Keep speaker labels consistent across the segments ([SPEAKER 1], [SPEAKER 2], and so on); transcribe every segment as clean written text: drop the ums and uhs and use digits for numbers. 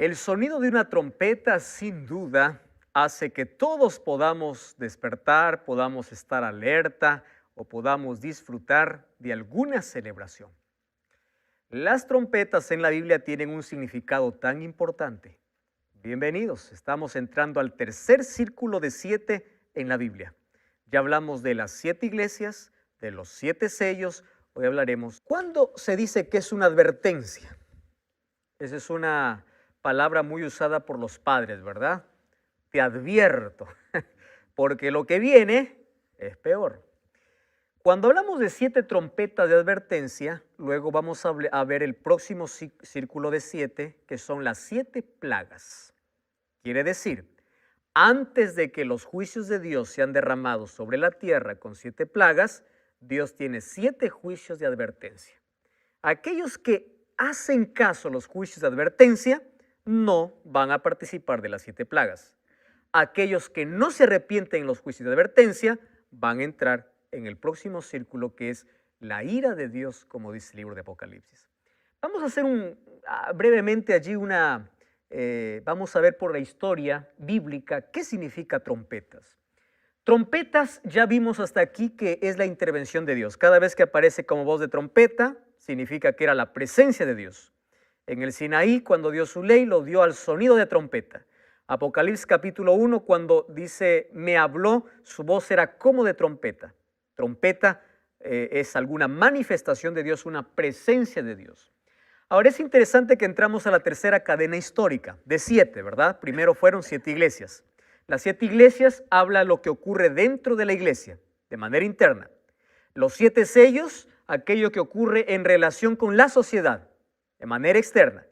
[SPEAKER 1] El sonido de una trompeta, sin duda, hace que todos podamos despertar, podamos estar alerta o podamos disfrutar de alguna celebración. Las trompetas en la Biblia tienen un significado tan importante. Bienvenidos, estamos entrando al tercer círculo de 7 en la Biblia. Ya hablamos de las 7 iglesias, de los 7 sellos. Hoy hablaremos. ¿Cuándo se dice que es una advertencia? Esa es una palabra muy usada por los padres, ¿verdad? Te advierto, porque lo que viene es peor. Cuando hablamos de 7 trompetas de advertencia, luego vamos a ver el próximo círculo de 7, que son las 7 plagas. Quiere decir, antes de que los juicios de Dios sean derramados sobre la tierra con 7 plagas, Dios tiene 7 juicios de advertencia. Aquellos que hacen caso a los juicios de advertencia no van a participar de las 7 plagas. Aquellos que no se arrepienten en los juicios de advertencia van a entrar en el próximo círculo, que es la ira de Dios, como dice el libro de Apocalipsis. Vamos a hacer brevemente allí vamos a ver por la historia bíblica qué significa trompetas. Trompetas, ya vimos hasta aquí que es la intervención de Dios. Cada vez que aparece como voz de trompeta, significa que era la presencia de Dios. En el Sinaí, cuando dio su ley, lo dio al sonido de trompeta. Apocalipsis capítulo 1, cuando dice, me habló, su voz era como de trompeta. Trompeta es alguna manifestación de Dios, una presencia de Dios. Ahora es interesante que entramos a la tercera cadena histórica, de 7, ¿verdad? Primero fueron 7 iglesias. Las 7 iglesias habla lo que ocurre dentro de la iglesia, de manera interna. Los 7 sellos, aquello que ocurre en relación con la sociedad, de manera externa.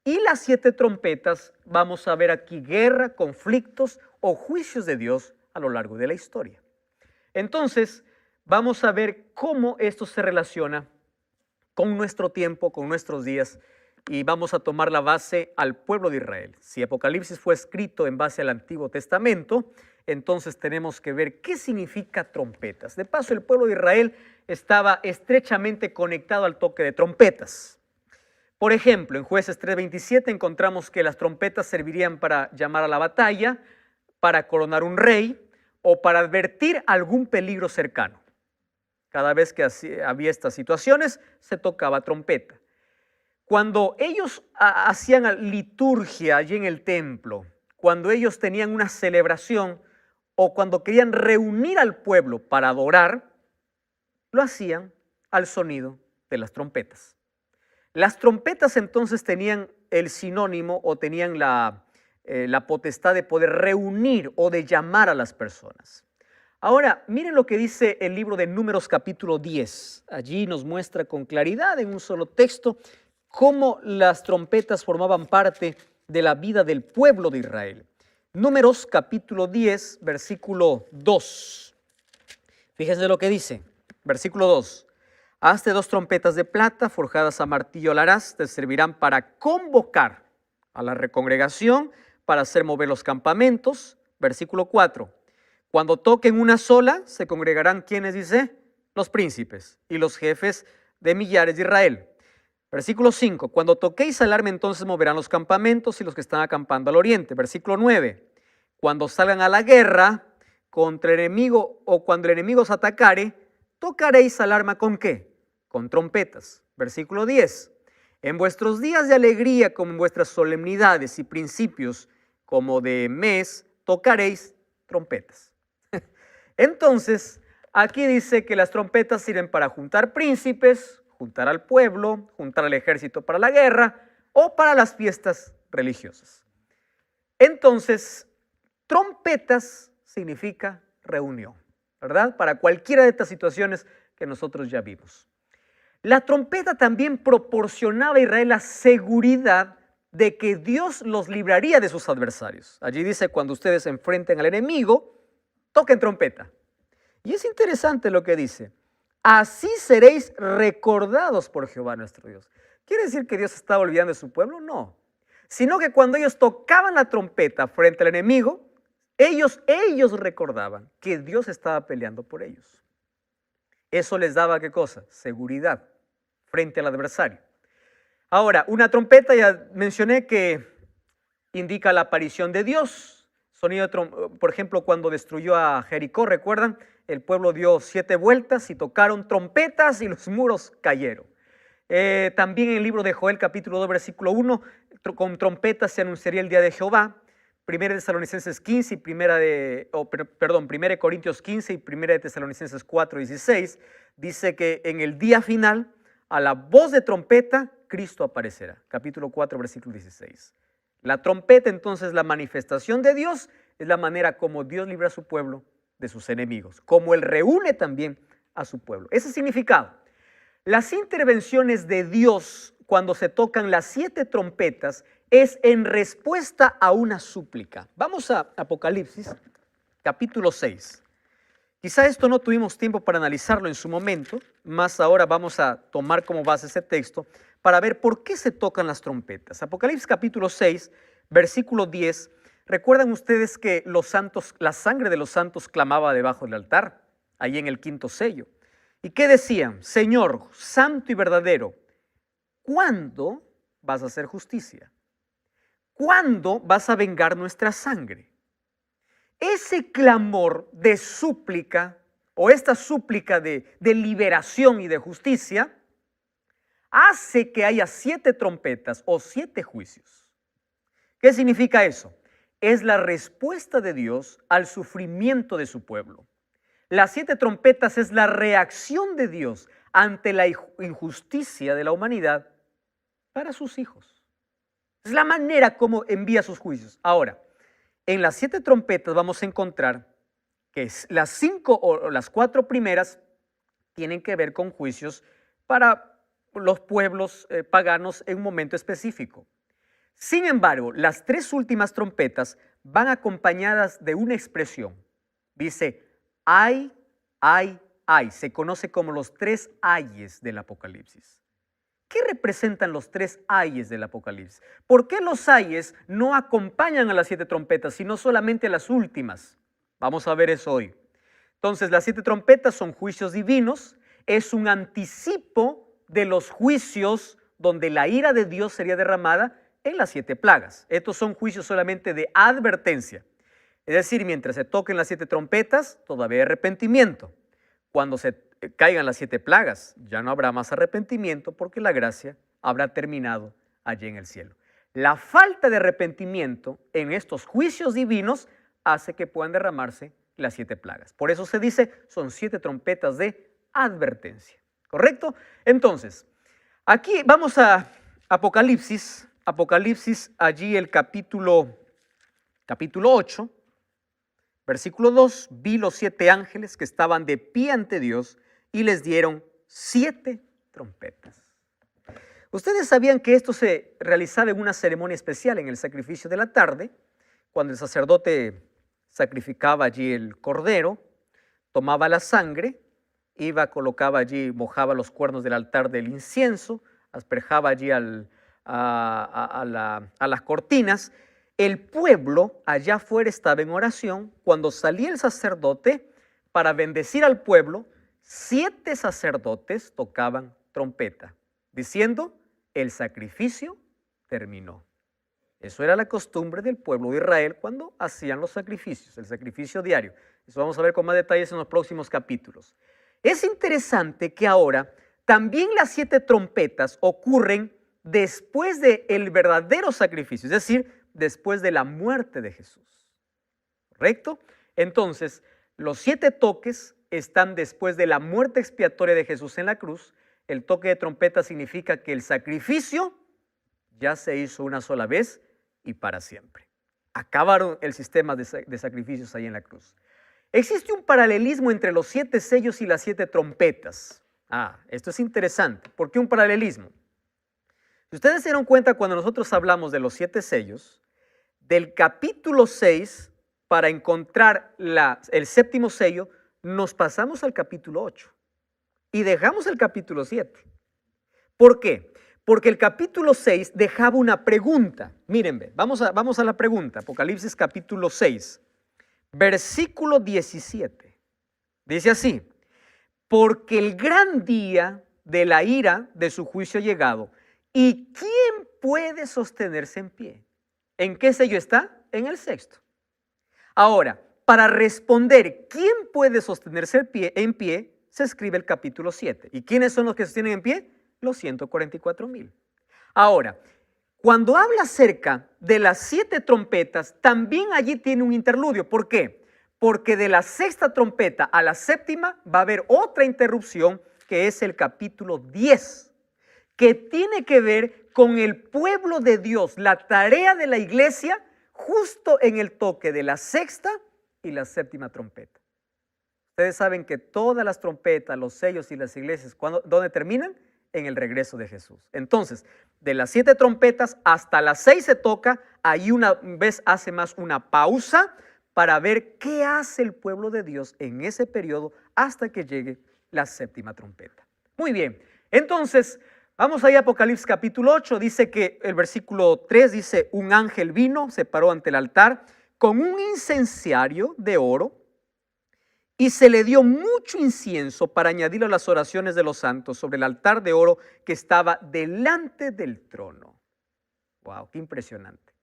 [SPEAKER 1] Y las 7 trompetas, vamos a ver aquí guerra, conflictos o juicios de Dios a lo largo de la historia. Entonces, vamos a ver cómo esto se relaciona con nuestro tiempo, con nuestros días, y vamos a tomar la base al pueblo de Israel. Si Apocalipsis fue escrito en base al Antiguo Testamento, entonces tenemos que ver qué significa trompetas. De paso, el pueblo de Israel estaba estrechamente conectado al toque de trompetas. Por ejemplo, en Jueces 3:27 encontramos que las trompetas servirían para llamar a la batalla, para coronar un rey o para advertir algún peligro cercano. Cada vez que había estas situaciones, se tocaba trompeta. Cuando ellos hacían liturgia allí en el templo, cuando ellos tenían una celebración o cuando querían reunir al pueblo para adorar, lo hacían al sonido de las trompetas. Las trompetas entonces tenían el sinónimo o tenían la potestad de poder reunir o de llamar a las personas. Ahora, miren lo que dice el libro de Números capítulo 10. Allí nos muestra con claridad en un solo texto cómo las trompetas formaban parte de la vida del pueblo de Israel. Números capítulo 10, versículo 2. Fíjense lo que dice, versículo 2. Hazte 2 trompetas de plata forjadas a martillo la harás, te servirán para convocar a la recongregación, para hacer mover los campamentos. Versículo 4. Cuando toquen una sola, se congregarán, ¿quiénes dice? Los príncipes y los jefes de millares de Israel. Versículo 5. Cuando toquéis alarma, entonces moverán los campamentos y los que están acampando al oriente. Versículo 9. Cuando salgan a la guerra contra el enemigo o cuando el enemigo os atacare, tocaréis alarma ¿con qué? Con trompetas. Versículo 10. En vuestros días de alegría, como en vuestras solemnidades y principios, como de mes, tocaréis trompetas. Entonces, aquí dice que las trompetas sirven para juntar príncipes, juntar al pueblo, juntar al ejército para la guerra o para las fiestas religiosas. Entonces, trompetas significa reunión, ¿verdad? Para cualquiera de estas situaciones que nosotros ya vimos. La trompeta también proporcionaba a Israel la seguridad de que Dios los libraría de sus adversarios. Allí dice, cuando ustedes se enfrenten al enemigo, toquen trompeta. Y es interesante lo que dice, así seréis recordados por Jehová nuestro Dios. ¿Quiere decir que Dios estaba olvidando de su pueblo? No. Sino que cuando ellos tocaban la trompeta frente al enemigo, ellos recordaban que Dios estaba peleando por ellos. Eso les daba, ¿qué cosa? Seguridad frente al adversario. Ahora, una trompeta, ya mencioné que indica la aparición de Dios. Sonido de por ejemplo, cuando destruyó a Jericó, ¿recuerdan? El pueblo dio 7 vueltas y tocaron trompetas y los muros cayeron. También en el libro de Joel, capítulo 2, versículo 1, con trompetas se anunciaría el día de Jehová. 1 Tesalonicenses 15 y 1 Corintios 15 y 1 Tesalonicenses 4, 16, dice que en el día final, a la voz de trompeta, Cristo aparecerá. Capítulo 4, versículo 16. La trompeta, entonces, la manifestación de Dios, es la manera como Dios libra a su pueblo de sus enemigos, como Él reúne también a su pueblo. Ese significado. Las intervenciones de Dios cuando se tocan las 7 trompetas es en respuesta a una súplica. Vamos a Apocalipsis, capítulo 6. Quizá esto no tuvimos tiempo para analizarlo en su momento, más ahora vamos a tomar como base ese texto para ver por qué se tocan las trompetas. Apocalipsis capítulo 6, versículo 10. ¿Recuerdan ustedes que la sangre de los santos clamaba debajo del altar, ahí en el 5º sello? ¿Y qué decían? Señor, santo y verdadero, ¿cuándo vas a hacer justicia? ¿Cuándo vas a vengar nuestra sangre? Ese clamor de súplica, o esta súplica de liberación y de justicia, hace que haya 7 trompetas o 7 juicios. ¿Qué significa eso? Es la respuesta de Dios al sufrimiento de su pueblo. Las 7 trompetas es la reacción de Dios ante la injusticia de la humanidad para sus hijos. Es la manera como envía sus juicios. Ahora, en las 7 trompetas vamos a encontrar que las 5 o las 4 primeras tienen que ver con juicios para los pueblos paganos en un momento específico. Sin embargo, las 3 últimas trompetas van acompañadas de una expresión. Dice, ay, ay, ay. Se conoce como los 3 ayes del Apocalipsis. ¿Qué representan los 3 ayes del Apocalipsis? ¿Por qué los ayes no acompañan a las 7 trompetas, sino solamente a las últimas? Vamos a ver eso hoy. Entonces, las 7 trompetas son juicios divinos, es un anticipo de los juicios donde la ira de Dios sería derramada en las 7 plagas. Estos son juicios solamente de advertencia. Es decir, mientras se toquen las 7 trompetas, todavía hay arrepentimiento. Cuando se caigan las 7 plagas, ya no habrá más arrepentimiento porque la gracia habrá terminado allí en el cielo. La falta de arrepentimiento en estos juicios divinos hace que puedan derramarse las 7 plagas. Por eso se dice, son 7 trompetas de advertencia. ¿Correcto? Entonces, aquí vamos a Apocalipsis. Apocalipsis, allí el capítulo 8. Versículo 2, vi los 7 ángeles que estaban de pie ante Dios y les dieron 7 trompetas. Ustedes sabían que esto se realizaba en una ceremonia especial en el sacrificio de la tarde, cuando el sacerdote sacrificaba allí el cordero, tomaba la sangre, colocaba allí, mojaba los cuernos del altar del incienso, asperjaba allí a las cortinas. El pueblo allá afuera estaba en oración. Cuando salía el sacerdote para bendecir al pueblo, 7 sacerdotes tocaban trompeta, diciendo, el sacrificio terminó. Eso era la costumbre del pueblo de Israel cuando hacían los sacrificios, el sacrificio diario. Eso vamos a ver con más detalles en los próximos capítulos. Es interesante que ahora también las 7 trompetas ocurren después del verdadero sacrificio, es decir, después de la muerte de Jesús. ¿Correcto? Entonces, los 7 toques están después de la muerte expiatoria de Jesús en la cruz. El toque de trompeta significa que el sacrificio ya se hizo una sola vez y para siempre. Acabaron el sistema de sacrificios ahí en la cruz. Existe un paralelismo entre los 7 sellos y las 7 trompetas. Esto es interesante. ¿Por qué un paralelismo? Si ustedes se dieron cuenta cuando nosotros hablamos de los 7 sellos, del capítulo 6, para encontrar el 7º sello, nos pasamos al capítulo 8 y dejamos el capítulo 7. ¿Por qué? Porque el capítulo 6 dejaba una pregunta. Miren, vamos a la pregunta. Apocalipsis capítulo 6, versículo 17. Dice así, porque el gran día de la ira de su juicio ha llegado, ¿y quién puede sostenerse en pie? ¿En qué sello está? En el sexto. Ahora, para responder quién puede sostenerse en pie, se escribe el capítulo 7. ¿Y quiénes son los que sostienen en pie? Los 144,000. Ahora, cuando habla acerca de las 7 trompetas, también allí tiene un interludio. ¿Por qué? Porque de la sexta trompeta a la séptima va a haber otra interrupción, que es el capítulo 10, que tiene que ver con el pueblo de Dios, la tarea de la iglesia, justo en el toque de la sexta y la séptima trompeta. Ustedes saben que todas las trompetas, los sellos y las iglesias, ¿dónde terminan? En el regreso de Jesús. Entonces, de las 7 trompetas hasta las 6 se toca, ahí una vez hace más una pausa para ver qué hace el pueblo de Dios en ese periodo hasta que llegue la séptima trompeta. Muy bien, entonces vamos ahí a Apocalipsis capítulo 8, dice que el versículo 3 dice: un ángel vino, se paró ante el altar con un incensario de oro, y se le dio mucho incienso para añadirlo a las oraciones de los santos sobre el altar de oro que estaba delante del trono. ¡Wow! ¡Qué impresionante!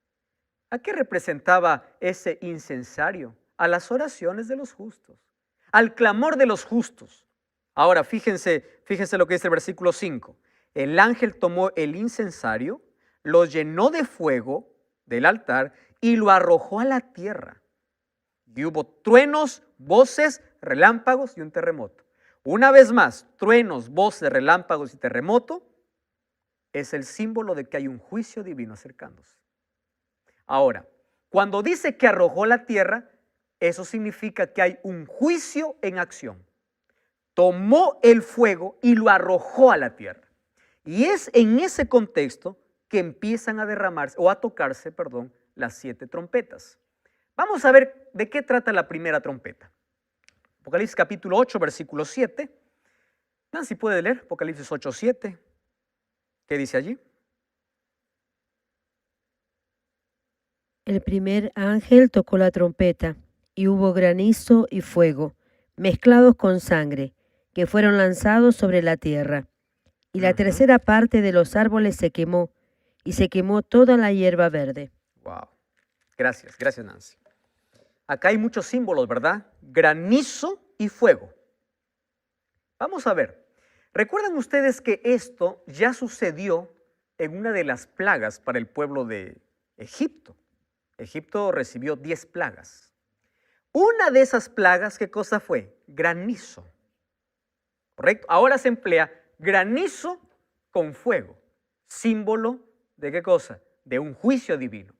[SPEAKER 1] ¿A qué representaba ese incensario? A las oraciones de los justos, al clamor de los justos. Ahora, fíjense lo que dice el versículo 5. El ángel tomó el incensario, lo llenó de fuego del altar y lo arrojó a la tierra. Y hubo truenos, voces, relámpagos y un terremoto. Una vez más, truenos, voces, relámpagos y terremoto es el símbolo de que hay un juicio divino acercándose. Ahora, cuando dice que arrojó a la tierra, eso significa que hay un juicio en acción. Tomó el fuego y lo arrojó a la tierra. Y es en ese contexto que empiezan a derramarse, o a tocarse, las 7 trompetas. Vamos a ver de qué trata la primera trompeta. Apocalipsis capítulo 8, versículo 7. Nancy, ¿puede leer Apocalipsis 8, 7? ¿Qué dice allí?
[SPEAKER 2] El primer ángel tocó la trompeta, y hubo granizo y fuego, mezclados con sangre, que fueron lanzados sobre la tierra. Y la tercera parte de los árboles se quemó, y se quemó toda la hierba verde.
[SPEAKER 1] Wow. Gracias Nancy. Acá hay muchos símbolos, ¿verdad? Granizo y fuego. Vamos a ver. ¿Recuerdan ustedes que esto ya sucedió en una de las plagas para el pueblo de Egipto? Egipto recibió 10 plagas. Una de esas plagas, ¿qué cosa fue? Granizo. ¿Correcto? Ahora se emplea granizo con fuego. Símbolo ¿de qué cosa? De un juicio divino.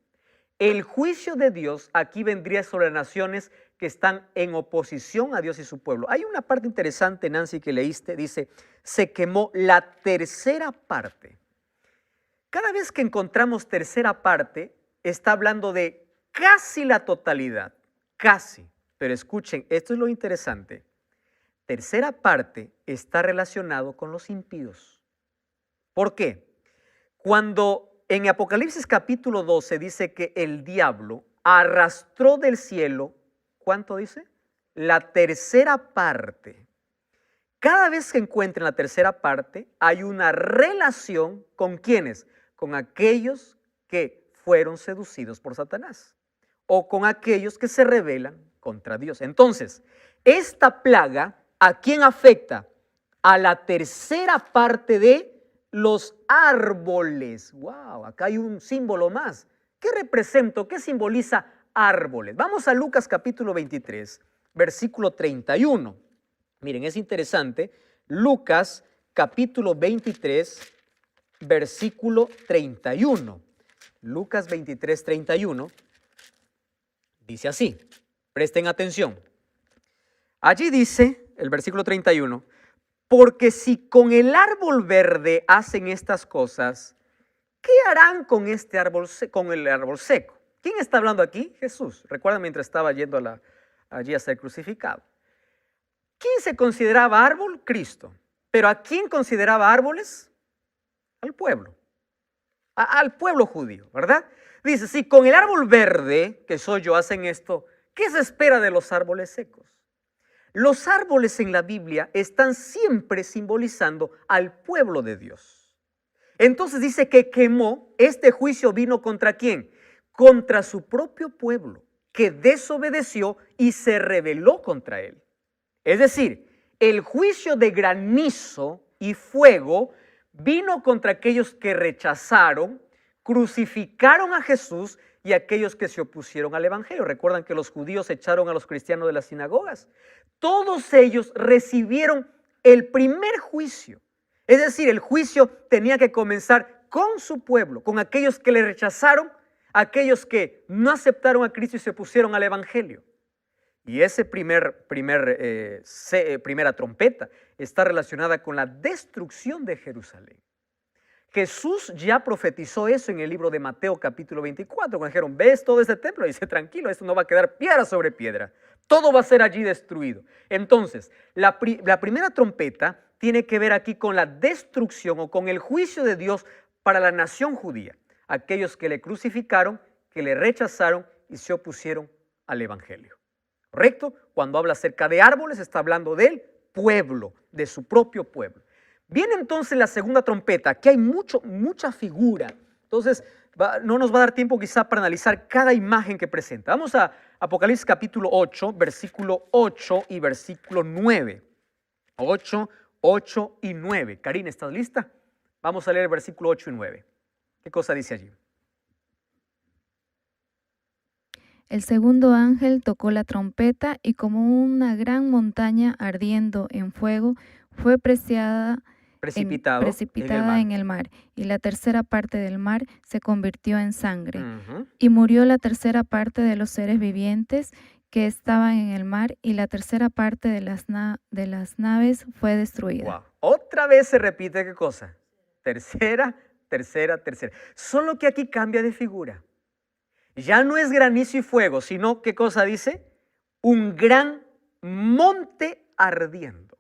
[SPEAKER 1] El juicio de Dios aquí vendría sobre naciones que están en oposición a Dios y su pueblo. Hay una parte interesante, Nancy, que leíste, dice, se quemó la tercera parte. Cada vez que encontramos tercera parte, está hablando de casi la totalidad, casi. Pero escuchen, esto es lo interesante. Tercera parte está relacionado con los impíos. ¿Por qué? Cuando en Apocalipsis capítulo 12 dice que el diablo arrastró del cielo, ¿cuánto dice? La tercera parte. Cada vez que encuentren la tercera parte, hay una relación con ¿quiénes? Con aquellos que fueron seducidos por Satanás o con aquellos que se rebelan contra Dios. Entonces, esta plaga, ¿a quién afecta? A la tercera parte de los árboles. Wow, acá hay un símbolo más. ¿Qué representa? ¿Qué simboliza árboles? Vamos a Lucas capítulo 23, versículo 31. Miren, es interesante. Lucas capítulo 23, versículo 31. Lucas 23, 31. Dice así. Presten atención. Allí dice el versículo 31. Porque si con el árbol verde hacen estas cosas, ¿qué harán con este árbol, con el árbol seco? ¿Quién está hablando aquí? Jesús. Recuerdan mientras estaba yendo allí a ser crucificado. ¿Quién se consideraba árbol? Cristo. ¿Pero a quién consideraba árboles? Al pueblo. Al pueblo judío, ¿verdad? Dice, si con el árbol verde, que soy yo, hacen esto, ¿qué se espera de los árboles secos? Los árboles en la Biblia están siempre simbolizando al pueblo de Dios. Entonces dice que quemó, este juicio vino ¿contra quién? contra su propio pueblo, que desobedeció y se rebeló contra él. Es decir, el juicio de granizo y fuego vino contra aquellos que rechazaron, crucificaron a Jesús y aquellos que se opusieron al evangelio. Recuerdan que los judíos echaron a los cristianos de las sinagogas. Todos ellos recibieron el primer juicio. Es decir, el juicio tenía que comenzar con su pueblo, con aquellos que le rechazaron, aquellos que no aceptaron a Cristo y se opusieron al evangelio. Y esa primera trompeta está relacionada con la destrucción de Jerusalén. Jesús ya profetizó eso en el libro de Mateo capítulo 24, cuando dijeron, ¿ves todo este templo? Y dice, tranquilo, esto no va a quedar piedra sobre piedra, todo va a ser allí destruido. Entonces, la primera trompeta tiene que ver aquí con la destrucción o con el juicio de Dios para la nación judía, aquellos que le crucificaron, que le rechazaron y se opusieron al evangelio. ¿Correcto? Cuando habla acerca de árboles, está hablando del pueblo, de su propio pueblo. Viene entonces la segunda trompeta. Aquí hay mucha figura. Entonces, no nos va a dar tiempo quizá para analizar cada imagen que presenta. Vamos a Apocalipsis capítulo 8, versículo 8 y versículo 9. 8 y 9. Karina, ¿estás lista? Vamos a leer el versículo 8 y 9. ¿Qué cosa dice allí?
[SPEAKER 3] El segundo ángel tocó la trompeta y como una gran montaña ardiendo en fuego fue precipitada en el mar, y la tercera parte del mar se convirtió en sangre. Y murió la tercera parte de los seres vivientes que estaban en el mar, y la tercera parte de las naves fue destruida.
[SPEAKER 1] Wow. Otra vez se repite, ¿qué cosa? Tercera. Solo que aquí cambia de figura. Ya no es granizo y fuego, sino, ¿qué cosa dice? Un gran monte ardiendo.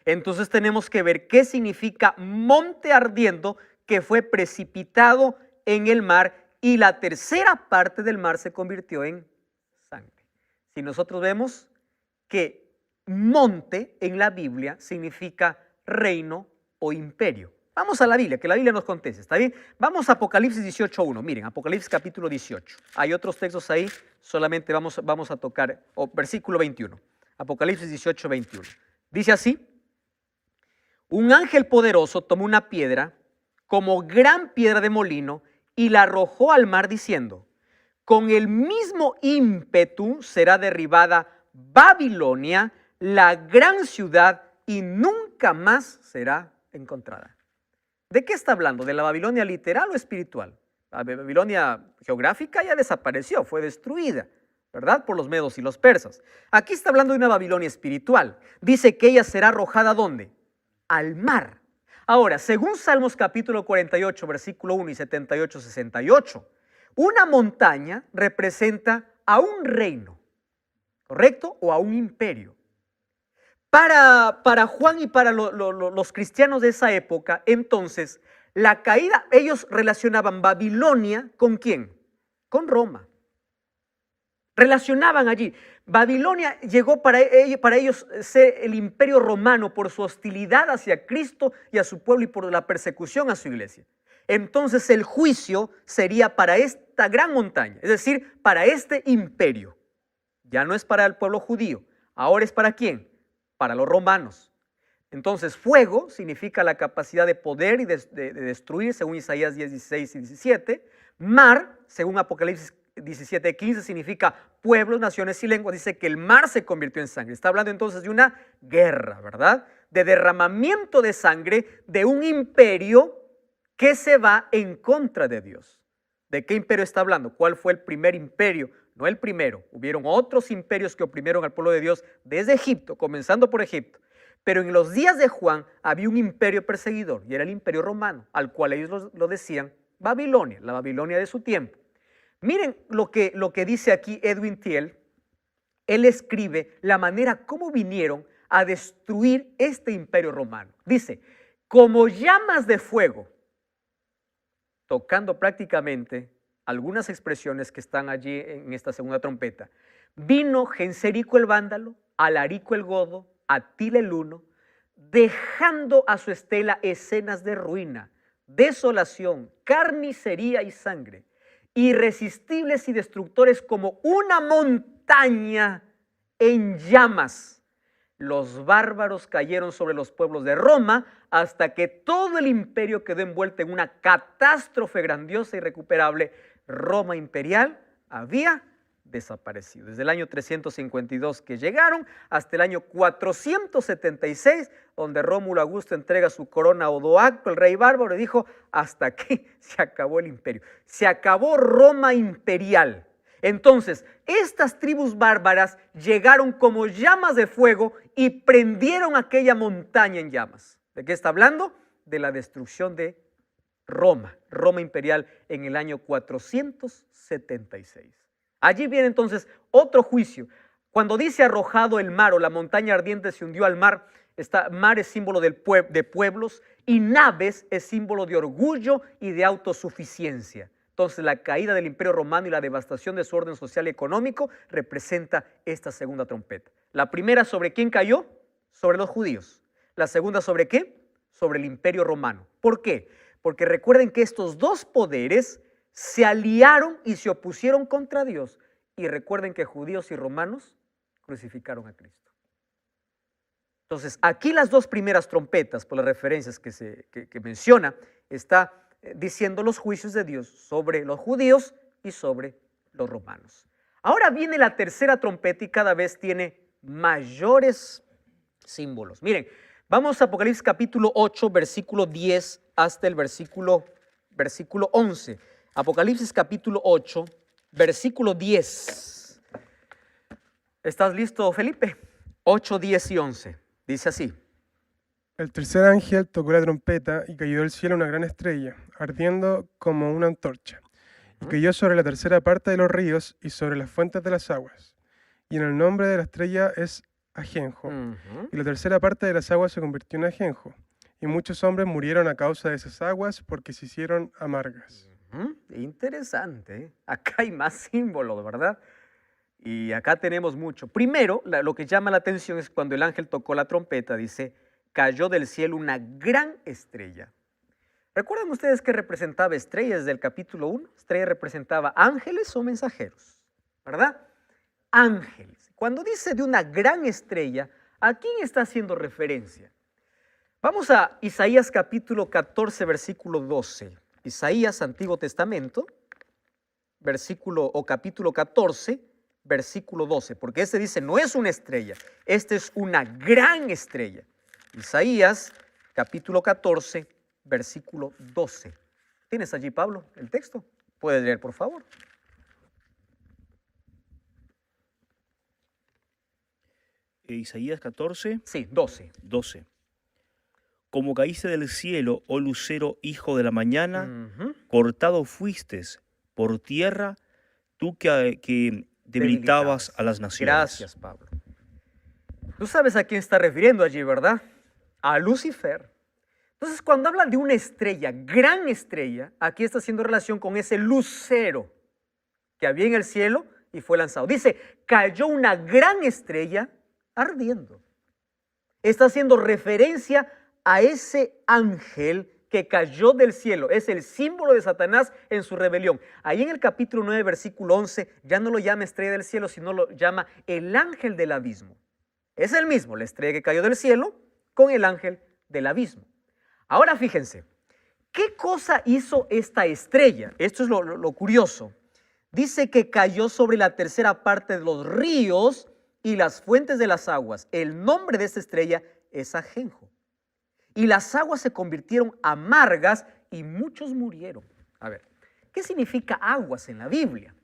[SPEAKER 1] Entonces tenemos que ver qué significa monte ardiendo, que fue precipitado en el mar y la tercera parte del mar se convirtió en sangre. Si nosotros vemos que monte en la Biblia significa reino o imperio. Vamos a la Biblia, que la Biblia nos conteste, ¿está bien? Vamos a Apocalipsis 18.1. Miren, Apocalipsis capítulo 18. Hay otros textos ahí, solamente vamos a tocar, versículo 21. Apocalipsis 18.21. Dice así: un ángel poderoso tomó una piedra como gran piedra de molino y la arrojó al mar diciendo, con el mismo ímpetu será derribada Babilonia, la gran ciudad, y nunca más será encontrada. ¿De qué está hablando? ¿De la Babilonia literal o espiritual? La Babilonia geográfica ya desapareció, fue destruida, ¿verdad? Por los medos y los persas. Aquí está hablando de una Babilonia espiritual. Dice que ella será arrojada ¿dónde? Al mar. Ahora, según Salmos capítulo 48, versículo 1 y 78, 68, una montaña representa a un reino, ¿correcto? O a un imperio. Para Juan y para los cristianos de esa época, entonces, la caída, ellos relacionaban Babilonia ¿con quién? Con Roma. Relacionaban allí. Babilonia llegó para ellos ser el imperio romano por su hostilidad hacia Cristo y a su pueblo y por la persecución a su iglesia. Entonces el juicio sería para esta gran montaña, es decir, para este imperio. Ya no es para el pueblo judío, ahora es ¿para quién? Para los romanos. Entonces, fuego significa la capacidad de poder y de destruir, según Isaías 10, 16 y 17. Mar, según Apocalipsis 17, 15, significa pueblos, naciones y lenguas. Dice que el mar se convirtió en sangre. Está hablando entonces de una guerra, ¿verdad? De derramamiento de sangre de un imperio que se va en contra de Dios. ¿De qué imperio está hablando? ¿Cuál fue el primer imperio? No el primero, hubieron otros imperios que oprimieron al pueblo de Dios desde Egipto, comenzando por Egipto. Pero en los días de Juan había un imperio perseguidor y era el imperio romano, al cual ellos lo decían Babilonia, la Babilonia de su tiempo. Miren lo que dice aquí Edwin Thiel. Él escribe la manera como vinieron a destruir este imperio romano. Dice, como llamas de fuego, tocando prácticamente algunas expresiones que están allí en esta segunda trompeta. Vino Genserico el vándalo, Alarico el godo, Atila el huno, dejando a su estela escenas de ruina, desolación, carnicería y sangre. irresistibles y destructores como una montaña en llamas. Los bárbaros cayeron sobre los pueblos de Roma hasta que todo el imperio quedó envuelto en una catástrofe grandiosa e irrecuperable. Roma imperial había desaparecido. Desde el año 352 que llegaron hasta el año 476, donde Rómulo Augusto entrega su corona a Odoacro, el rey bárbaro, y dijo: hasta aquí se acabó el imperio. Se acabó Roma imperial. Entonces, estas tribus bárbaras llegaron como llamas de fuego y prendieron aquella montaña en llamas. ¿De qué está hablando? De la destrucción de Roma imperial en el año 476. Allí viene entonces otro juicio. Cuando dice arrojado el mar o la montaña ardiente se hundió al mar, mar es símbolo de pueblos y naves es símbolo de orgullo y de autosuficiencia. Entonces la caída del Imperio Romano y la devastación de su orden social y económico representa esta segunda trompeta. La primera, ¿sobre quién cayó? Sobre los judíos. La segunda, ¿sobre qué? Sobre el Imperio Romano. ¿Por qué? Porque recuerden que estos dos poderes se aliaron y se opusieron contra Dios. Y recuerden que judíos y romanos crucificaron a Cristo. Entonces, aquí las dos primeras trompetas, por las referencias que menciona, está diciendo los juicios de Dios sobre los judíos y sobre los romanos. Ahora viene la tercera trompeta y cada vez tiene mayores símbolos. Miren, vamos a Apocalipsis capítulo 8, versículo 10 hasta el versículo 11. Apocalipsis capítulo 8, versículo 10. ¿Estás listo, Felipe? 8, 10 y 11. Dice así.
[SPEAKER 4] El tercer ángel tocó la trompeta y cayó del cielo una gran estrella, ardiendo como una antorcha, y cayó sobre la tercera parte de los ríos y sobre las fuentes de las aguas. Y en el nombre de la estrella es ajenjo, y la tercera parte de las aguas se convirtió en ajenjo, y muchos hombres murieron a causa de esas aguas porque se hicieron amargas.
[SPEAKER 1] Interesante, ¿eh? Acá hay más símbolos, ¿verdad? Y acá tenemos mucho. Primero, lo que llama la atención es cuando el ángel tocó la trompeta, dice: cayó del cielo una gran estrella. ¿Recuerdan ustedes qué representaba estrella desde el capítulo 1? Estrella representaba ángeles o mensajeros, ¿verdad? Ángeles. Cuando dice de una gran estrella, ¿a quién está haciendo referencia? Vamos a Isaías capítulo 14, versículo 12. Isaías, Antiguo Testamento, capítulo 14, versículo 12, porque este dice, no es una estrella, este es una gran estrella. Isaías, capítulo 14, versículo 12. ¿Tienes allí, Pablo, el texto? ¿Puedes leer, por favor?
[SPEAKER 5] Isaías 14.
[SPEAKER 1] Sí, 12.
[SPEAKER 5] 12. Como caíste del cielo, oh lucero, hijo de la mañana, cortado fuistes por tierra, tú que debilitabas a las naciones.
[SPEAKER 1] Gracias, Pablo. Tú sabes a quién está refiriendo allí, ¿verdad? A Lucifer. Entonces, cuando habla de una estrella, gran estrella, aquí está haciendo relación con ese lucero que había en el cielo y fue lanzado. Dice, cayó una gran estrella ardiendo. Está haciendo referencia a ese ángel que cayó del cielo. Es el símbolo de Satanás en su rebelión. Ahí en el capítulo 9, versículo 11, ya no lo llama estrella del cielo, sino lo llama el ángel del abismo. Es el mismo, la estrella que cayó del cielo con el ángel del abismo. Ahora fíjense, ¿qué cosa hizo esta estrella? Esto es lo curioso. Dice que cayó sobre la tercera parte de los ríos y las fuentes de las aguas. El nombre de esta estrella es ajenjo. Y las aguas se convirtieron amargas y muchos murieron. A ver, ¿qué significa aguas en la Biblia?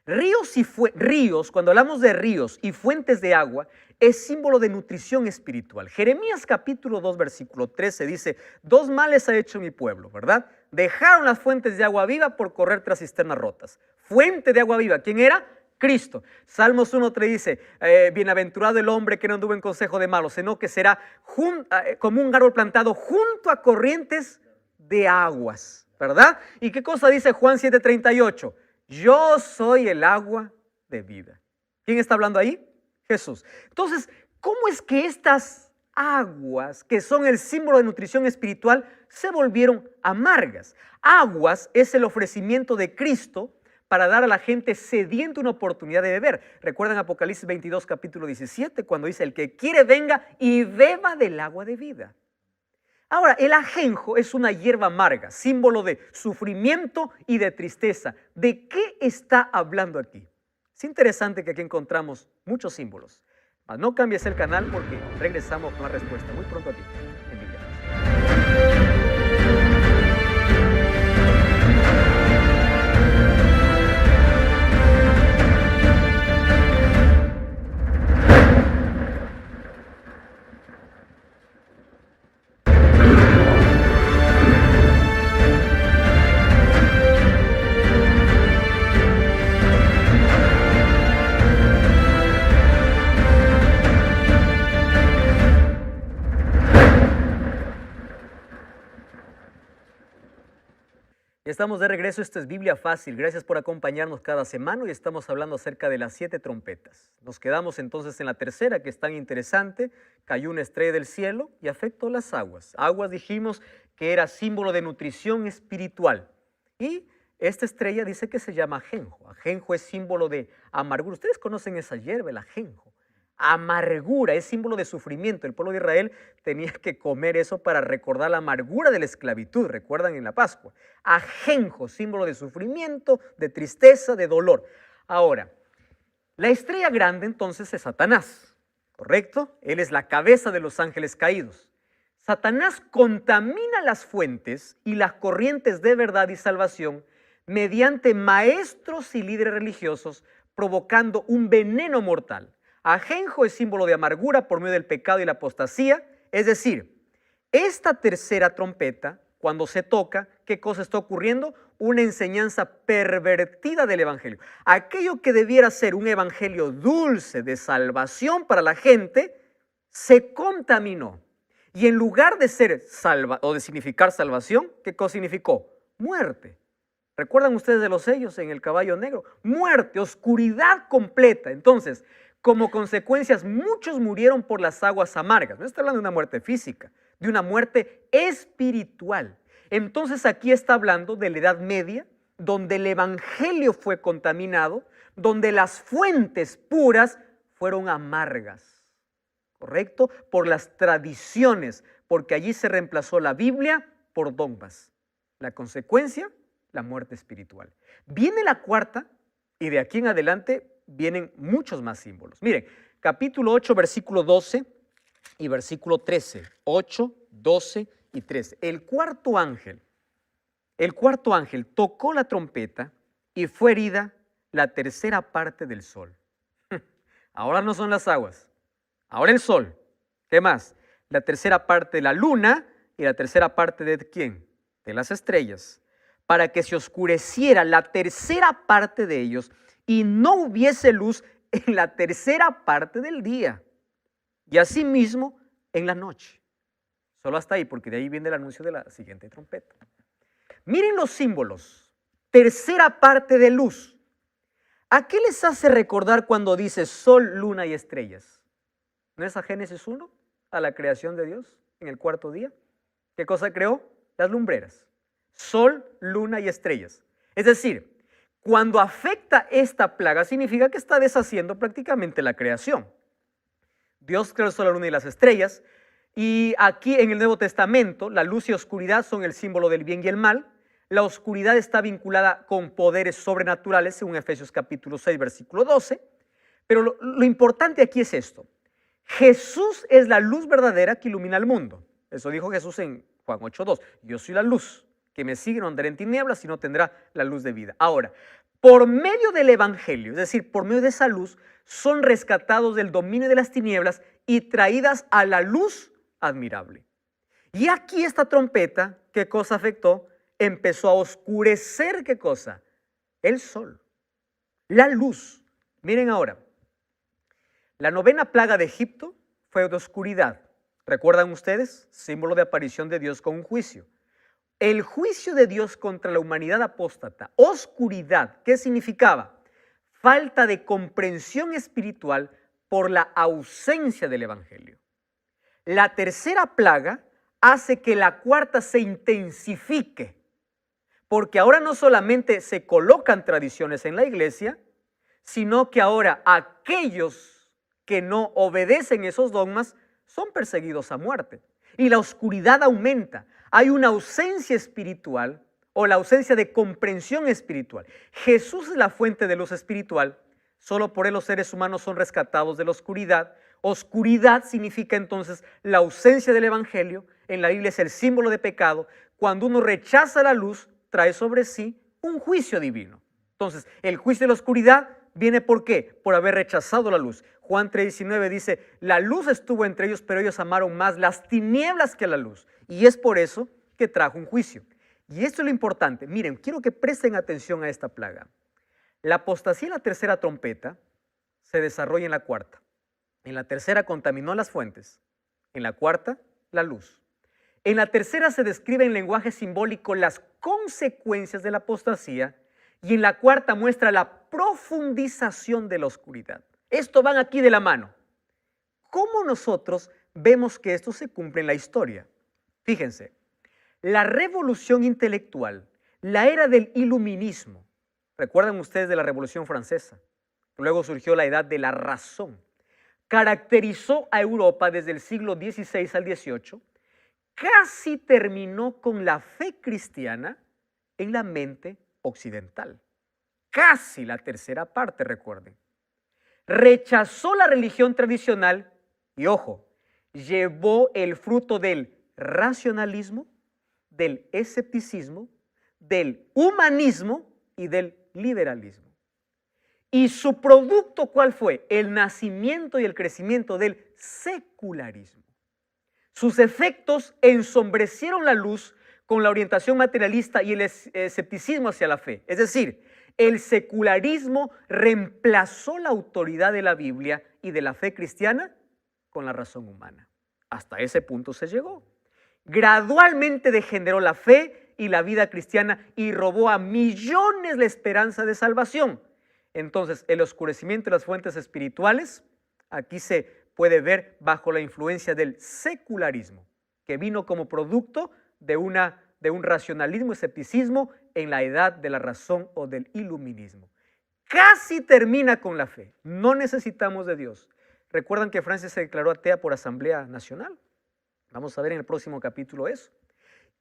[SPEAKER 1] Ríos, cuando hablamos de ríos y fuentes de agua, es símbolo de nutrición espiritual. Jeremías capítulo 2, versículo 13 dice, 2 males ha hecho mi pueblo, ¿verdad? Dejaron las fuentes de agua viva por correr tras cisternas rotas. Fuente de agua viva, ¿quién era? Cristo. Salmos 1:3 dice, bienaventurado el hombre que no anduvo en consejo de malos, sino que será como un árbol plantado junto a corrientes de aguas, ¿verdad? ¿Y qué cosa dice Juan 7:38? Yo soy el agua de vida. ¿Quién está hablando ahí? Jesús. Entonces, ¿cómo es que estas aguas, que son el símbolo de nutrición espiritual, se volvieron amargas. Aguas es el ofrecimiento de Cristo para dar a la gente sedienta una oportunidad de beber. ¿Recuerdan Apocalipsis 22, capítulo 17, cuando dice, el que quiere venga y beba del agua de vida? Ahora, el ajenjo es una hierba amarga, símbolo de sufrimiento y de tristeza. ¿De qué está hablando aquí? Es interesante que aquí encontramos muchos símbolos. Mas no cambies el canal porque regresamos con la respuesta muy pronto aquí en Biblia Fácil. Estamos de regreso, esto es Biblia Fácil. Gracias por acompañarnos cada semana y estamos hablando acerca de las 7 trompetas. Nos quedamos entonces en la tercera, que es tan interesante. Cayó una estrella del cielo y afectó las aguas. Aguas dijimos que era símbolo de nutrición espiritual. Y esta estrella dice que se llama ajenjo. Ajenjo es símbolo de amargura. Ustedes conocen esa hierba, el ajenjo. Amargura es símbolo de sufrimiento. El pueblo de Israel tenía que comer eso para recordar la amargura de la esclavitud. Recuerdan en la Pascua. Ajenjo, símbolo de sufrimiento, de tristeza, de dolor. Ahora, la estrella grande entonces es Satanás, ¿correcto? Él es la cabeza de los ángeles caídos. Satanás contamina las fuentes y las corrientes de verdad y salvación mediante maestros y líderes religiosos, provocando un veneno mortal. Ajenjo es símbolo de amargura por medio del pecado y la apostasía. Es decir, esta tercera trompeta, cuando se toca, ¿qué cosa está ocurriendo? Una enseñanza pervertida del evangelio. Aquello que debiera ser un evangelio dulce de salvación para la gente, se contaminó. Y en lugar de ser o de significar salvación, ¿qué cosa significó? Muerte. ¿Recuerdan ustedes de los sellos en el caballo negro? Muerte, oscuridad completa. Entonces, como consecuencias, muchos murieron por las aguas amargas. No está hablando de una muerte física, de una muerte espiritual. Entonces aquí está hablando de la Edad Media, donde el evangelio fue contaminado, donde las fuentes puras fueron amargas, ¿correcto? Por las tradiciones, porque allí se reemplazó la Biblia por dogmas. La consecuencia, la muerte espiritual. Viene la cuarta y de aquí en adelante vienen muchos más símbolos. Miren, capítulo 8, versículo 12 y versículo 13. 8, 12 y 13. El cuarto ángel tocó la trompeta y fue herida la tercera parte del sol. Ahora no son las aguas, ahora el sol. ¿Qué más? La tercera parte de la luna y la tercera parte de ¿quién? De las estrellas, para que se oscureciera la tercera parte de ellos y no hubiese luz en la tercera parte del día, y asimismo en la noche. Solo hasta ahí, porque de ahí viene el anuncio de la siguiente trompeta. Miren los símbolos. Tercera parte de luz. ¿A qué les hace recordar cuando dice sol, luna y estrellas? ¿No es a Génesis 1? A la creación de Dios en el cuarto día. ¿Qué cosa creó? Las lumbreras. Sol, luna y estrellas. Es decir, cuando afecta esta plaga, significa que está deshaciendo prácticamente la creación. Dios creó el sol, la luna y las estrellas. Y aquí en el Nuevo Testamento, la luz y oscuridad son el símbolo del bien y el mal. La oscuridad está vinculada con poderes sobrenaturales, según Efesios capítulo 6, versículo 12. Pero lo importante aquí es esto. Jesús es la luz verdadera que ilumina al mundo. Eso dijo Jesús en Juan 8:2. Yo soy la luz. Que me sigue no andará en tinieblas, sino tendrá la luz de vida. Ahora, por medio del evangelio, es decir, por medio de esa luz, son rescatados del dominio de las tinieblas y traídas a la luz admirable. Y aquí esta trompeta, ¿qué cosa afectó? Empezó a oscurecer, ¿qué cosa? El sol, la luz. Miren ahora, la novena plaga de Egipto fue de oscuridad. ¿Recuerdan ustedes? Símbolo de aparición de Dios con un juicio. El juicio de Dios contra la humanidad apóstata, oscuridad, ¿qué significaba? Falta de comprensión espiritual por la ausencia del evangelio. La tercera plaga hace que la cuarta se intensifique, porque ahora no solamente se colocan tradiciones en la iglesia, sino que ahora aquellos que no obedecen esos dogmas son perseguidos a muerte. Y la oscuridad aumenta. Hay una ausencia espiritual o la ausencia de comprensión espiritual. Jesús es la fuente de luz espiritual. Solo por él los seres humanos son rescatados de la oscuridad. Oscuridad significa entonces la ausencia del evangelio. En la Biblia es el símbolo de pecado. Cuando uno rechaza la luz, trae sobre sí un juicio divino. Entonces, el juicio de la oscuridad viene ¿por qué? Por haber rechazado la luz. Juan 3:19 dice, la luz estuvo entre ellos, pero ellos amaron más las tinieblas que la luz. Y es por eso que trajo un juicio. Y esto es lo importante. Miren, quiero que presten atención a esta plaga. La apostasía en la tercera trompeta se desarrolla en la cuarta. En la tercera contaminó las fuentes. En la cuarta, la luz. En la tercera se describe en lenguaje simbólico las consecuencias de la apostasía y en la cuarta muestra la profundización de la oscuridad. Esto van aquí de la mano. ¿Cómo nosotros vemos que esto se cumple en la historia? Fíjense, la revolución intelectual, la era del iluminismo, recuerdan ustedes de la Revolución Francesa, luego surgió la edad de la razón, caracterizó a Europa desde el siglo XVI al XVIII, casi terminó con la fe cristiana en la mente occidental. Casi la tercera parte, recuerden. Rechazó la religión tradicional y, ojo, llevó el fruto del racionalismo, del escepticismo, del humanismo y del liberalismo. ¿Y su producto cuál fue? El nacimiento y el crecimiento del secularismo. Sus efectos ensombrecieron la luz con la orientación materialista y el escepticismo hacia la fe. Es decir, el secularismo reemplazó la autoridad de la Biblia y de la fe cristiana con la razón humana. Hasta ese punto se llegó. Gradualmente degeneró la fe y la vida cristiana y robó a millones la esperanza de salvación. Entonces, el oscurecimiento de las fuentes espirituales, aquí se puede ver bajo la influencia del secularismo, que vino como producto de un racionalismo y escepticismo en la edad de la razón o del iluminismo. Casi termina con la fe. No necesitamos de Dios. ¿Recuerdan que Francia se declaró atea por Asamblea Nacional? Vamos a ver en el próximo capítulo eso.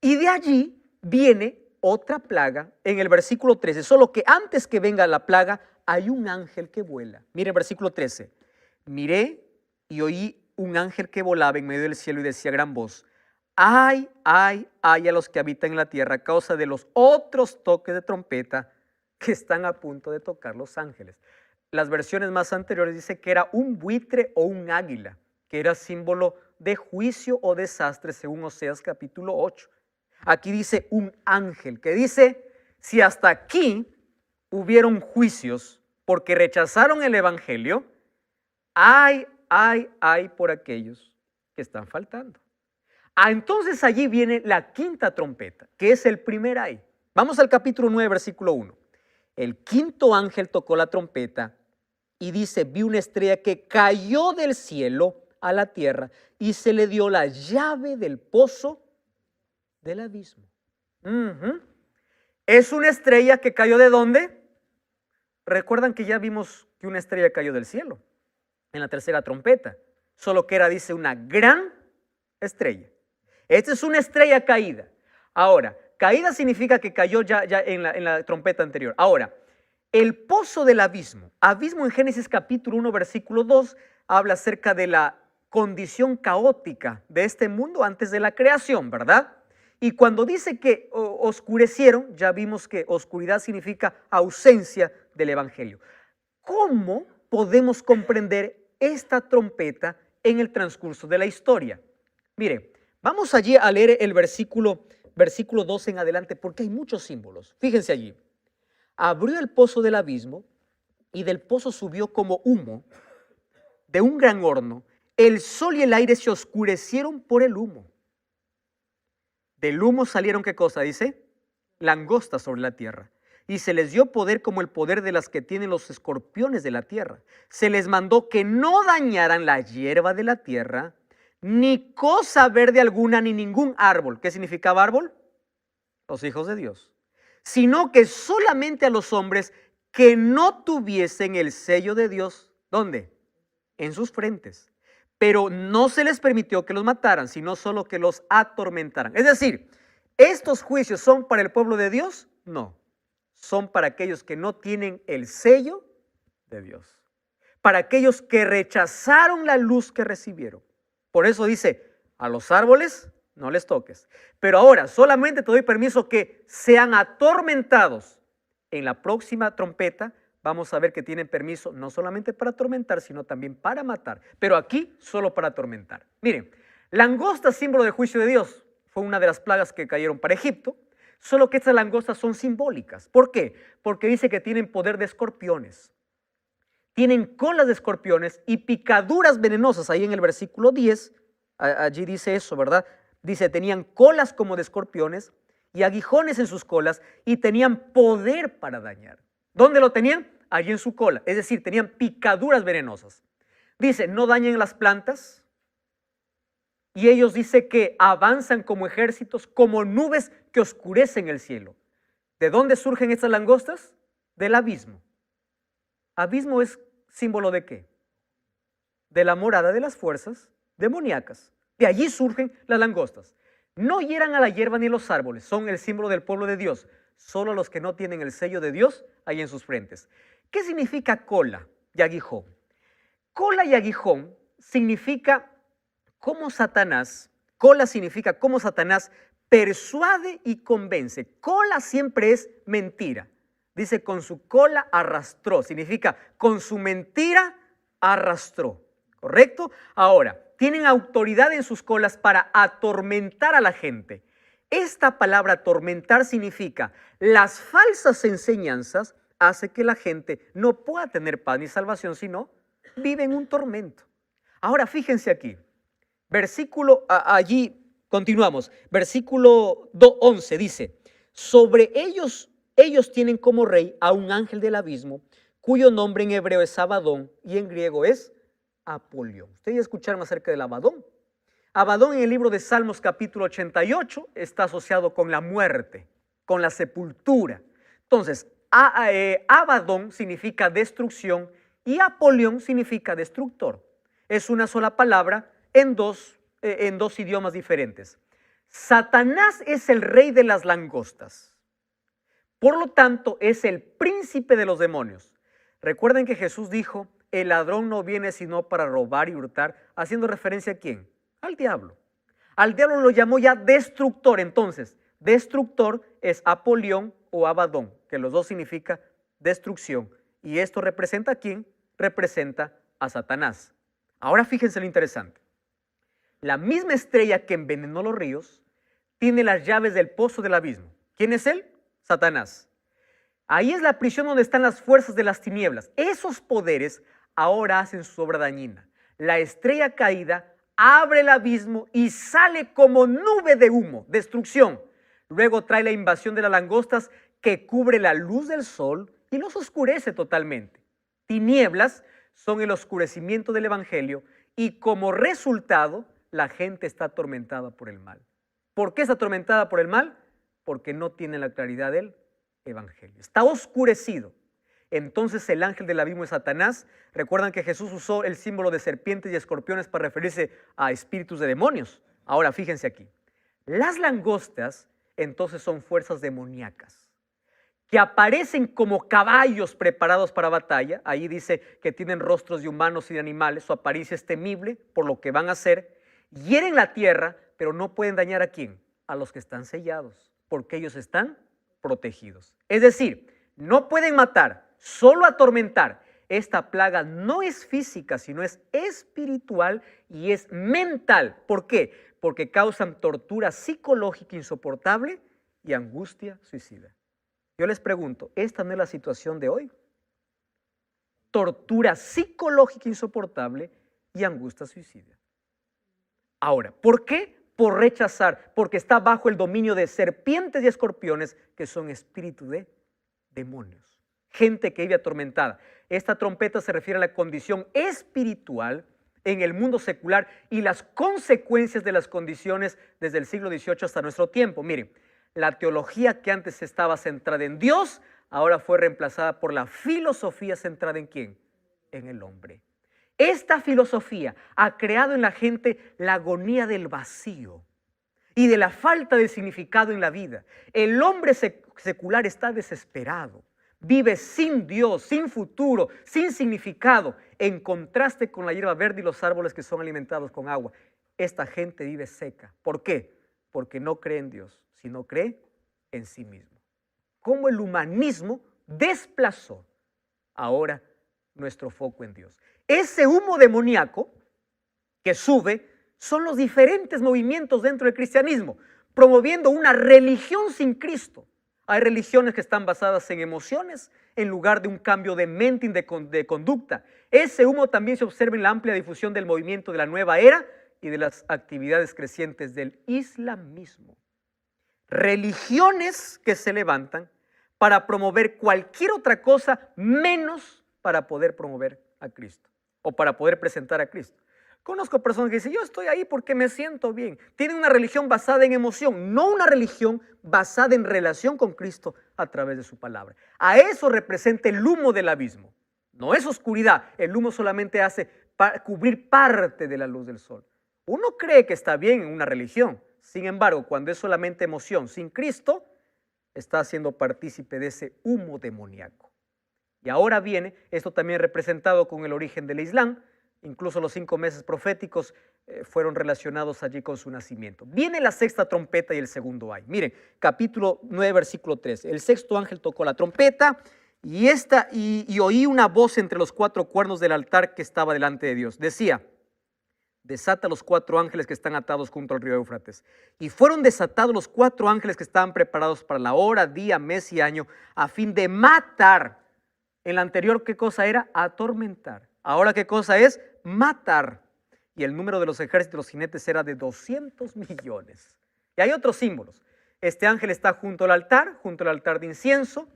[SPEAKER 1] Y de allí viene otra plaga en el versículo 13. Solo que antes que venga la plaga, hay un ángel que vuela. Mire el versículo 13. Miré y oí un ángel que volaba en medio del cielo y decía a gran voz, ay, ay, ay a los que habitan en la tierra a causa de los otros toques de trompeta que están a punto de tocar los ángeles. Las versiones más anteriores dicen que era un buitre o un águila, que era símbolo de juicio o desastre según Oseas capítulo 8. Aquí dice un ángel que dice, si hasta aquí hubieron juicios porque rechazaron el evangelio, ay, ay, ay por aquellos que están faltando. Entonces allí viene la quinta trompeta, que es el primer ay. Vamos al capítulo 9, versículo 1. El quinto ángel tocó la trompeta y dice, vi una estrella que cayó del cielo a la tierra y se le dio la llave del pozo del abismo. ¿Es una estrella que cayó de dónde? Recuerdan que ya vimos que una estrella cayó del cielo en la tercera trompeta, solo que era, dice, una gran estrella. Esta es una estrella caída. Ahora, caída significa que cayó ya en la trompeta anterior. Ahora, el pozo del abismo. Abismo en Génesis capítulo 1, versículo 2, habla acerca de la condición caótica de este mundo antes de la creación, ¿verdad? Y cuando dice que oscurecieron, ya vimos que oscuridad significa ausencia del evangelio. ¿Cómo podemos comprender esta trompeta en el transcurso de la historia? Mire, vamos allí a leer el versículo 12 en adelante porque hay muchos símbolos. Fíjense allí. Abrió el pozo del abismo y del pozo subió como humo de un gran horno. El sol y el aire se oscurecieron por el humo. Del humo salieron, ¿qué cosa dice? Langostas sobre la tierra. Y se les dio poder como el poder de las que tienen los escorpiones de la tierra. Se les mandó que no dañaran la hierba de la tierra, ni cosa verde alguna, ni ningún árbol. ¿Qué significaba árbol? Los hijos de Dios. Sino que solamente a los hombres que no tuviesen el sello de Dios. ¿Dónde? En sus frentes. Pero no se les permitió que los mataran, sino solo que los atormentaran. Es decir, ¿estos juicios son para el pueblo de Dios? No. Son para aquellos que no tienen el sello de Dios. Para aquellos que rechazaron la luz que recibieron. Por eso dice, a los árboles no les toques. Pero ahora solamente te doy permiso que sean atormentados. En la próxima trompeta vamos a ver que tienen permiso no solamente para atormentar, sino también para matar. Pero aquí solo para atormentar. Miren, langosta, símbolo del juicio de Dios, fue una de las plagas que cayeron para Egipto. Solo que estas langostas son simbólicas. ¿Por qué? Porque dice que tienen poder de escorpiones. Tienen colas de escorpiones y picaduras venenosas. Ahí en el versículo 10, allí dice eso, ¿verdad? Dice, tenían colas como de escorpiones y aguijones en sus colas y tenían poder para dañar. ¿Dónde lo tenían? Allí en su cola. Es decir, tenían picaduras venenosas. Dice, no dañen las plantas. Y ellos dice que avanzan como ejércitos, como nubes que oscurecen el cielo. ¿De dónde surgen estas langostas? Del abismo. Abismo es símbolo ¿de qué? De la morada de las fuerzas demoníacas. De allí surgen las langostas. No hieran a la hierba ni a los árboles, son el símbolo del pueblo de Dios. Solo los que no tienen el sello de Dios hay en sus frentes. ¿Qué significa cola y aguijón? Cola y aguijón significa cómo Satanás, cola significa cómo Satanás persuade y convence. Cola siempre es mentira. Dice, con su cola arrastró, significa con su mentira arrastró, ¿correcto? Ahora, tienen autoridad en sus colas para atormentar a la gente. Esta palabra atormentar significa las falsas enseñanzas hace que la gente no pueda tener paz ni salvación, sino vive en un tormento. Ahora, fíjense aquí, versículo, allí continuamos, versículo 11 dice, sobre ellos tienen como rey a un ángel del abismo, cuyo nombre en hebreo es Abadón y en griego es Apolión. Ustedes ya escucharon acerca del Abadón. Abadón en el libro de Salmos capítulo 88 está asociado con la muerte, con la sepultura. Entonces, Abadón significa destrucción y Apolión significa destructor. Es una sola palabra en dos idiomas diferentes. Satanás es el rey de las langostas. Por lo tanto, es el príncipe de los demonios. Recuerden que Jesús dijo, el ladrón no viene sino para robar y hurtar, haciendo referencia ¿a quién? Al diablo. Al diablo lo llamó ya destructor. Entonces, destructor es Apolión o Abadón, que los dos significa destrucción. ¿Y esto representa a quién? Representa a Satanás. Ahora fíjense lo interesante. La misma estrella que envenenó los ríos tiene las llaves del pozo del abismo. ¿Quién es él? Satanás. Ahí es la prisión donde están las fuerzas de las tinieblas. Esos poderes ahora hacen su obra dañina. La estrella caída abre el abismo y sale como nube de humo, destrucción. Luego trae la invasión de las langostas que cubre la luz del sol y los oscurece totalmente. Tinieblas son el oscurecimiento del evangelio y como resultado la gente está atormentada por el mal. ¿Por qué está atormentada por el mal? Porque no tiene la claridad del evangelio. Está oscurecido. Entonces el ángel del abismo es Satanás. Recuerdan que Jesús usó el símbolo de serpientes y escorpiones para referirse a espíritus de demonios. Ahora fíjense aquí. Las langostas entonces son fuerzas demoníacas que aparecen como caballos preparados para batalla. Ahí dice que tienen rostros de humanos y de animales. Su apariencia es temible por lo que van a hacer. Hieren la tierra, pero no pueden dañar ¿a quién? A los que están sellados, porque ellos están protegidos. Es decir, no pueden matar, solo atormentar. Esta plaga no es física, sino es espiritual y es mental. ¿Por qué? Porque causan tortura psicológica insoportable y angustia suicida. Yo les pregunto, ¿esta no es la situación de hoy? Tortura psicológica insoportable y angustia suicida. Ahora, ¿por qué? Por rechazar, porque está bajo el dominio de serpientes y escorpiones que son espíritus de demonios. Gente que vive atormentada. Esta trompeta se refiere a la condición espiritual en el mundo secular y las consecuencias de las condiciones desde el siglo XVIII hasta nuestro tiempo. Miren, la teología que antes estaba centrada en Dios, ahora fue reemplazada por la filosofía centrada ¿en quién? En el hombre. Esta filosofía ha creado en la gente la agonía del vacío y de la falta de significado en la vida. El hombre secular está desesperado, vive sin Dios, sin futuro, sin significado, en contraste con la hierba verde y los árboles que son alimentados con agua. Esta gente vive seca. ¿Por qué? Porque no cree en Dios, sino cree en sí mismo. Cómo el humanismo desplazó ahora nuestro foco en Dios. Ese humo demoníaco que sube son los diferentes movimientos dentro del cristianismo, promoviendo una religión sin Cristo. Hay religiones que están basadas en emociones en lugar de un cambio de mente y de conducta. Ese humo también se observa en la amplia difusión del movimiento de la nueva era y de las actividades crecientes del islamismo. Religiones que se levantan para promover cualquier otra cosa menos para poder promover a Cristo o para poder presentar a Cristo. Conozco personas que dicen, yo estoy ahí porque me siento bien. Tienen una religión basada en emoción, no una religión basada en relación con Cristo a través de su palabra. A eso representa el humo del abismo. No es oscuridad, el humo solamente hace cubrir parte de la luz del sol. Uno cree que está bien en una religión, sin embargo, cuando es solamente emoción sin Cristo, está siendo partícipe de ese humo demoníaco. Y ahora viene, esto también representado con el origen del Islam. Incluso los 5 meses proféticos fueron relacionados allí con su nacimiento. Viene la sexta trompeta y el segundo ay. Miren, capítulo 9, versículo 13. El sexto ángel tocó la trompeta y oí una voz entre los 4 cuernos del altar que estaba delante de Dios. Decía, desata los 4 ángeles que están atados junto al río Éufrates. Y fueron desatados los 4 ángeles que estaban preparados para la hora, día, mes y año, a fin de matar. En la anterior, ¿qué cosa era? Atormentar. Ahora, ¿qué cosa es? Matar. Y el número de los ejércitos de los jinetes era de 200 millones. Y hay otros símbolos. Este ángel está junto al altar de incienso.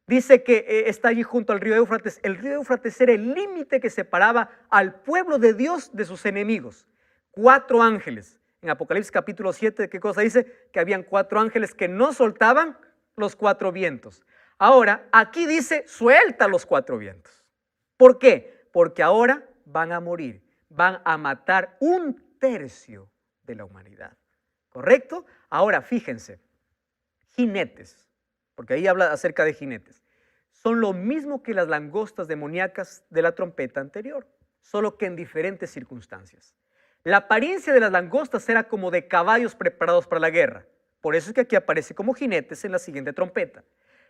[SPEAKER 1] Dice que está allí junto al río Éufrates. El río Éufrates era el límite que separaba al pueblo de Dios de sus enemigos. 4 ángeles. En Apocalipsis capítulo 7, ¿qué cosa dice? Que habían 4 ángeles que no soltaban los 4 vientos. Ahora, aquí dice, suelta los 4 vientos. ¿Por qué? Porque ahora van a morir, van a matar 1/3 de la humanidad. ¿Correcto? Ahora, fíjense, jinetes, porque ahí habla acerca de jinetes, son lo mismo que las langostas demoníacas de la trompeta anterior, solo que en diferentes circunstancias. La apariencia de las langostas era como de caballos preparados para la guerra. Por eso es que aquí aparece como jinetes en la siguiente trompeta.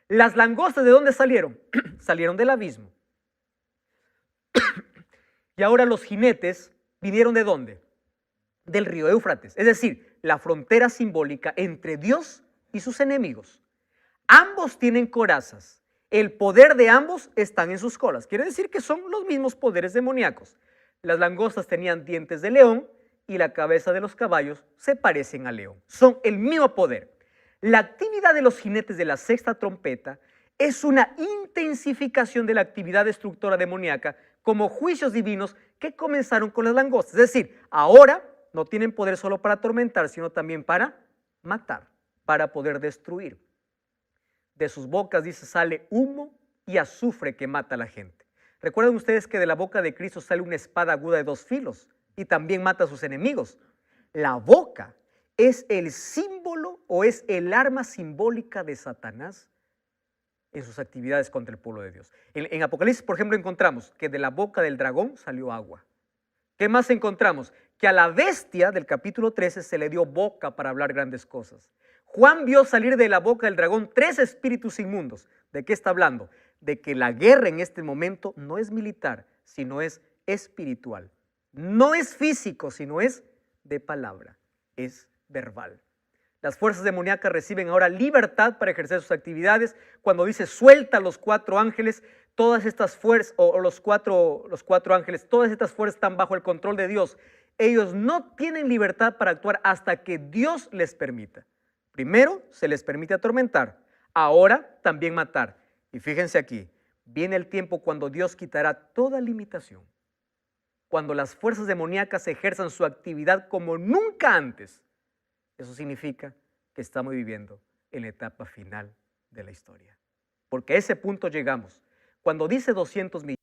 [SPEAKER 1] Las langostas, ¿de dónde salieron? Salieron del abismo. Y ahora los jinetes vinieron ¿de dónde? Del río Éufrates, es decir, la frontera simbólica entre Dios y sus enemigos. Ambos tienen corazas. El poder de ambos están en sus colas. Quiere decir que son los mismos poderes demoníacos. Las langostas tenían dientes de león y la cabeza de los caballos se parecen al león. Son el mismo poder. La actividad de los jinetes de la sexta trompeta es una intensificación de la actividad destructora demoníaca como juicios divinos que comenzaron con las langostas. Es decir, ahora no tienen poder solo para atormentar, sino también para matar, para poder destruir. De sus bocas, dice, sale humo y azufre que mata a la gente. Recuerden ustedes que de la boca de Cristo sale una espada aguda de 2 filos y también mata a sus enemigos. La boca es el símbolo o es el arma simbólica de Satanás en sus actividades contra el pueblo de Dios. En Apocalipsis, por ejemplo, encontramos que de la boca del dragón salió agua. ¿Qué más encontramos? Que a la bestia del capítulo 13 se le dio boca para hablar grandes cosas. Juan vio salir de la boca del dragón 3 espíritus inmundos. ¿De qué está hablando? De que la guerra en este momento no es militar, sino es espiritual. No es físico, sino es de palabra, es verbal. Las fuerzas demoníacas reciben ahora libertad para ejercer sus actividades. Cuando dice suelta los 4 ángeles, todas estas fuerzas, o los cuatro ángeles, todas estas fuerzas están bajo el control de Dios. Ellos no tienen libertad para actuar hasta que Dios les permita. Primero se les permite atormentar, ahora también matar. Y fíjense aquí, viene el tiempo cuando Dios quitará toda limitación. cuando las fuerzas demoníacas ejerzan su actividad como nunca antes. Eso significa que estamos viviendo en la etapa final de la historia. Porque a ese punto llegamos. Cuando dice 200 millones,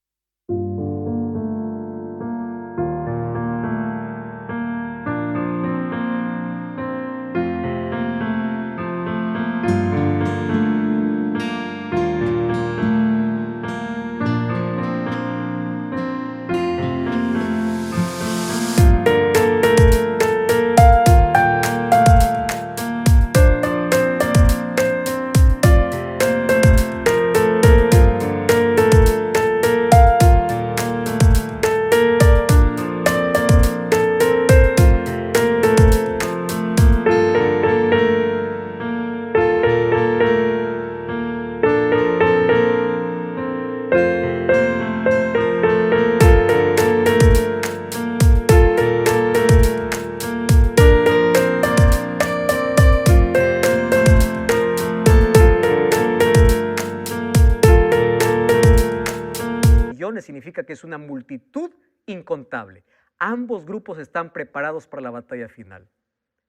[SPEAKER 1] significa que es una multitud incontable. Ambos grupos están preparados para la batalla final.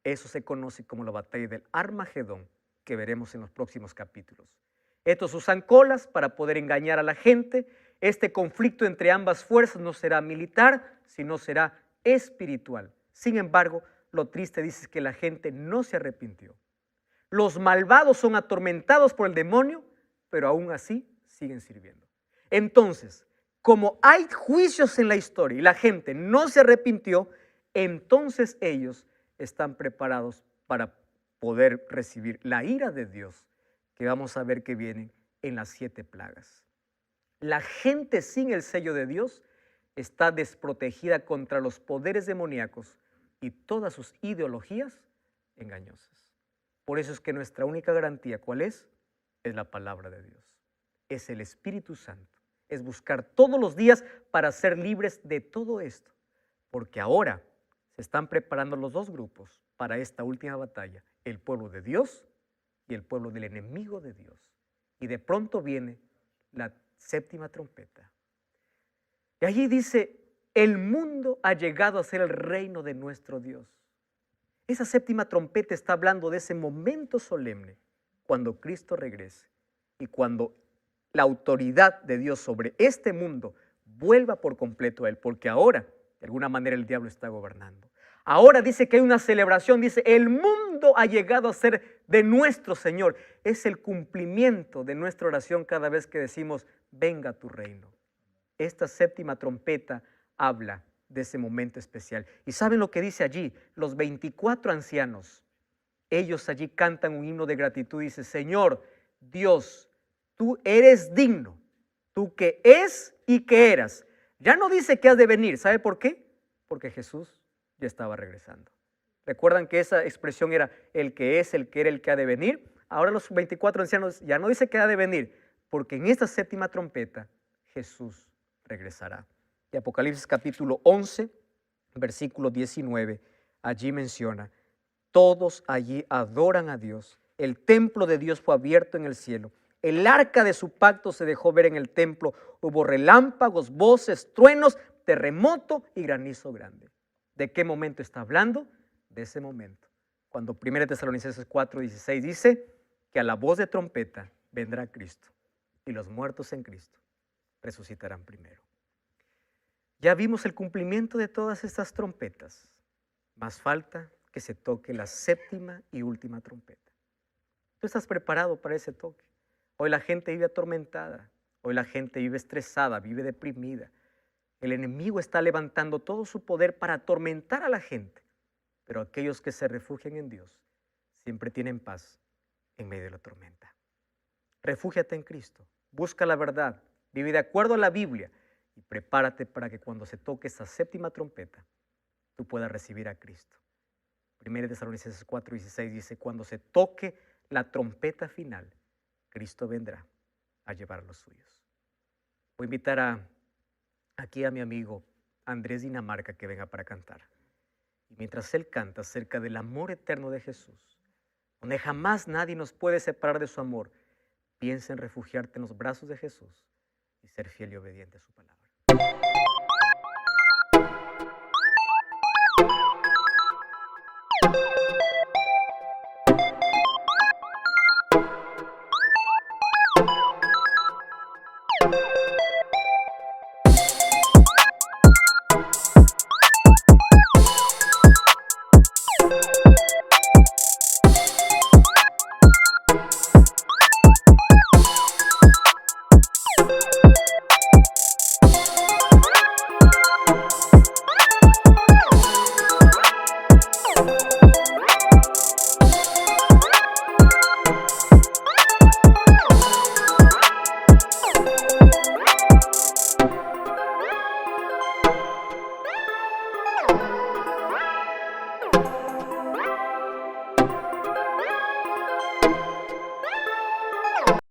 [SPEAKER 1] Eso se conoce como la batalla del Armagedón, que veremos en los próximos capítulos. Estos usan colas para poder engañar a la gente. Este conflicto entre ambas fuerzas no será militar, sino será espiritual. Sin embargo, lo triste dice que la gente no se arrepintió. Los malvados son atormentados por el demonio, pero aún así siguen sirviendo. Entonces, como hay juicios en la historia y la gente no se arrepintió, entonces ellos están preparados para poder recibir la ira de Dios, que vamos a ver que viene en las 7 plagas. La gente sin el sello de Dios está desprotegida contra los poderes demoníacos y todas sus ideologías engañosas. Por eso es que nuestra única garantía, ¿cuál es? Es la palabra de Dios. Es el Espíritu Santo. Es buscar todos los días para ser libres de todo esto. Porque ahora se están preparando los dos grupos para esta última batalla. El pueblo de Dios y el pueblo del enemigo de Dios. Y de pronto viene la 7ª trompeta. Y allí dice, el mundo ha llegado a ser el reino de nuestro Dios. Esa 7ª trompeta está hablando de ese momento solemne, cuando Cristo regrese y cuando la autoridad de Dios sobre este mundo vuelva por completo a Él, porque ahora, de alguna manera, el diablo está gobernando. Ahora dice que hay una celebración, dice, el mundo ha llegado a ser de nuestro Señor. Es el cumplimiento de nuestra oración cada vez que decimos, venga tu reino. Esta 7ª trompeta habla de ese momento especial. ¿Y saben lo que dice allí? Los 24 ancianos, ellos allí cantan un himno de gratitud y dice, Señor, Dios, tú eres digno, tú que es y que eras. Ya no dice que has de venir. ¿Sabe por qué? Porque Jesús ya estaba regresando. ¿Recuerdan que esa expresión era el que es, el que era, el que ha de venir? Ahora los 24 ancianos ya no dice que ha de venir, porque en esta 7ª trompeta Jesús regresará. Y Apocalipsis capítulo 11, versículo 19, allí menciona, todos allí adoran a Dios. El templo de Dios fue abierto en el cielo. El arca de su pacto se dejó ver en el templo. Hubo relámpagos, voces, truenos, terremoto y granizo grande. ¿De qué momento está hablando? De ese momento. Cuando 1 Tesalonicenses 4:16 dice que a la voz de trompeta vendrá Cristo y los muertos en Cristo resucitarán primero. Ya vimos el cumplimiento de todas estas trompetas. Más falta que se toque la 7ª y última trompeta. ¿Tú estás preparado para ese toque? Hoy la gente vive atormentada, hoy la gente vive estresada, vive deprimida. El enemigo está levantando todo su poder para atormentar a la gente, pero aquellos que se refugian en Dios siempre tienen paz en medio de la tormenta. Refúgiate en Cristo, busca la verdad, vive de acuerdo a la Biblia y prepárate para que cuando se toque esa 7ª trompeta, tú puedas recibir a Cristo. 1 Tesalonicenses 4:16 dice, cuando se toque la trompeta final, Cristo vendrá a llevar a los suyos. Voy a invitar aquí a mi amigo Andrés Dinamarca que venga para cantar. Y mientras él canta acerca del amor eterno de Jesús, donde jamás nadie nos puede separar de su amor, piensa en refugiarte en los brazos de Jesús y ser fiel y obediente a su palabra.